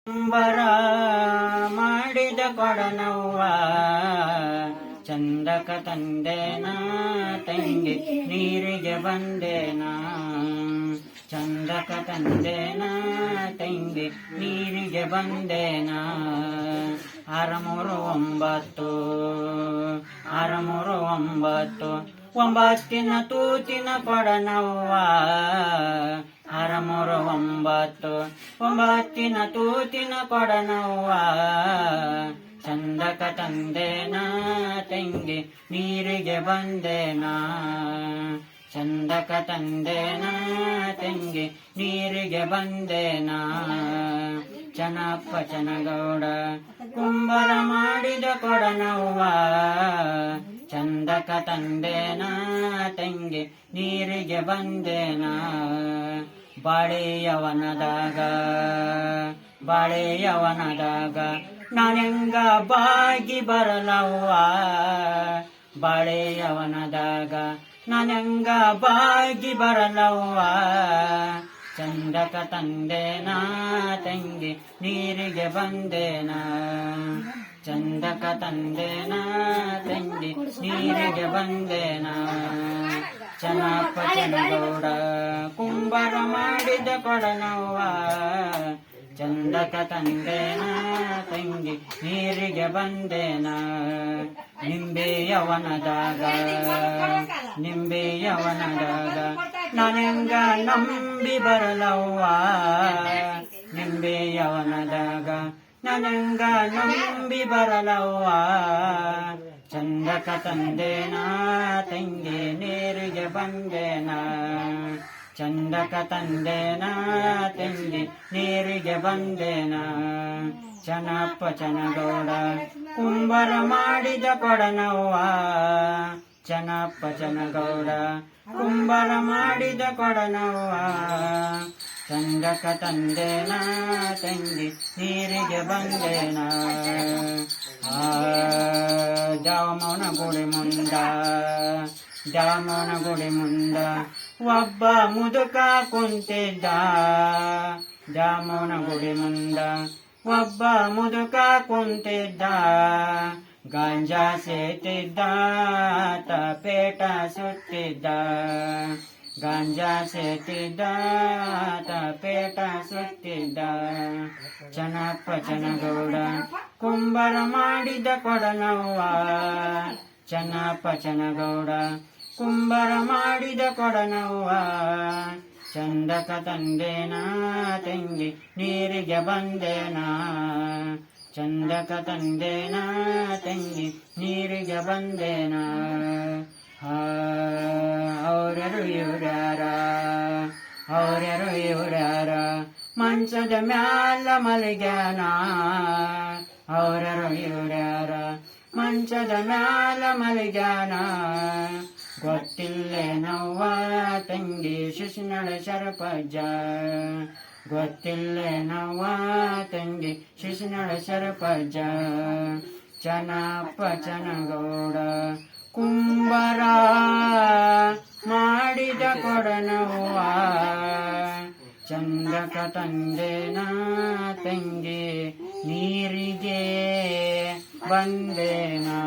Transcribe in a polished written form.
ಕುಂಬರ ಮಾಡಿದ ಕೊಡನವ್ವ ಚಂದಕ ತಂದೇನಾ ತಂಗಿ ನೀರಿಗೆ ಬಂದೇನಾ ಚಂದಕ ತಂದೇನಾ ತಂಗಿ ನೀರಿಗೆ ಬಂದೇನಾ 639 639 ಒಂಬತ್ತಿನ ತೂತಿನ ಕೊಡನವ್ವ 639 ಒಂಬತ್ತಿನ ತೂತಿನ ಕೊಡನವ್ವ ಚಂದಕ ತಂದೇನಾ ತಂಗಿ ನೀರಿಗೆ ಬಂದೇನಾ ಚಂದಕ ತಂದೇನಾ ತಂಗಿ ನೀರಿಗೆ ಬಂದೇನಾ ಚನ್ನಪ್ಪ ಚನಗೌಡ ಕುಂಬರ ಮಾಡಿದ ಕೊಡನವ್ವ ಚಂದಕ ತಂದೇನಾ ತಂಗಿ ನೀರಿಗೆ ಬಂದೇನಾ ಬಾಳೆಯವನದಾಗ ನಾನೆಂಗ ಬಾಗಿ ಬರಲವ್ವ ಬಾಳೆಯವನದಾಗ ನಾನೆಂಗ ಬಾಗಿ ಬರಲವ್ವ ಚಂದಕ ತಂದೇನಾ ತಂಗಿ ನೀರಿಗೆ ಬಂದೇನಾ ಚಂದಕ ತಂದೇನಾ ತಂಗಿ ನೀರಿಗೆ ಬಂದೇನಾ ಚನ್ನಪ್ಪ ಚನಗೌಡ ಕುಂಬರ ಮಾಡಿದ ಕೊಡನವ್ವ ಚಂದಕ ತಂದೇನಾ ತಂಗಿ ನೀರಿಗೆ ಬಂದೇನಾ ನಿಂಬೆಯವನದಾಗ ನಾನೆಂಗ ನಂಬಿ ಬರಲವ್ವ ನಿಂಬೆಯವನದಾಗ ನಾನೆಂಗ ನಂಬಿ ಬರಲವ್ವ ಚಂದಕ ತಂದೇನಾ ತಂಗಿ ನೀರಿಗೆ ಬಂದೇನಾ ಚಂದಕ ತಂದೇನಾ ತಂಗಿ ನೀರಿಗೆ ಬಂದೇನಾ ಚನ್ನಪ್ಪ ಚನಗೌಡ ಕುಂಬರ ಮಾಡಿದ ಕೊಡನವ್ವ ಚನ್ನಪ್ಪ ಚನಗೌಡ ಕುಂಬರ ಮಾಡಿದ ಕೊಡನವ್ವ ಚಂದಕ ತಂದೇನಾ ತಂಗಿ ನೀರಿಗೆ ಬಂದೇನಾ ಜಾಮೋನ ಗುಡಿ ಮುಂದ ಒಬ್ಬ ಮುದುಕ ಕುಂತಿದ್ದ ಜಾಮೋನ ಗುಡಿ ಮುಂದ ಒಬ್ಬ ಮುದುಕ ಕುಂತಿದ್ದ ಗಾಂಜಾ ಸೇತಿದ್ದ ಪೇಟ ಸುತ್ತಿದ್ದ ಗಾಂಜಾ ಸೇತಿದ್ದ ಪೇಟ ಸುತ್ತಿದ್ದ ಚನ್ನಪ್ಪ ಚನಗೌಡ ಕುಂಬರ ಮಾಡಿದ ಕೊಡನವ್ವ ಚನ್ನಪ್ಪ ಚನಗೌಡ ಕುಂಬರ ಮಾಡಿದ ಕೊಡನವ್ವ ಚಂದಕ ತಂದೇನಾ ತಂಗಿ ನೀರಿಗೆ ಬಂದೇನಾ ಚಂದಕ ತಂದೇನಾ ತಂಗಿ ನೀರಿಗೆ ಬಂದೇನಾ ಅವ್ರ್ಯಾರು ಇವ್ರ್ಯಾರ ಮಂಚದ ಮ್ಯಾಲ ಮಲಗ್ಯಾನ ಅವ್ರ್ಯಾರು ಇವ್ರ್ಯಾರ ಮಂಚದ ಮ್ಯಾಲ ಮಲಗ್ಯಾನ ಗೊತ್ತಿಲ್ಲೇನವ್ವ ತಂಗಿ ಶಿಶುನಾಳ ಶರಪಜ್ಜ ಗೊತ್ತಿಲ್ಲೇನವ್ವ ತಂಗಿ ಶಿಶುನಾಳ ಶರಪಜ್ಜ ಚನ್ನಪ್ಪ ಚನಗೌಡ ಕುಂಬರ ಮಾಡಿದ ಕೊಡನವ್ವ ಚಂದಕ ತಂದೇನಾ ತಂಗಿ ನೀರಿಗೆ ಬಂದೇನಾ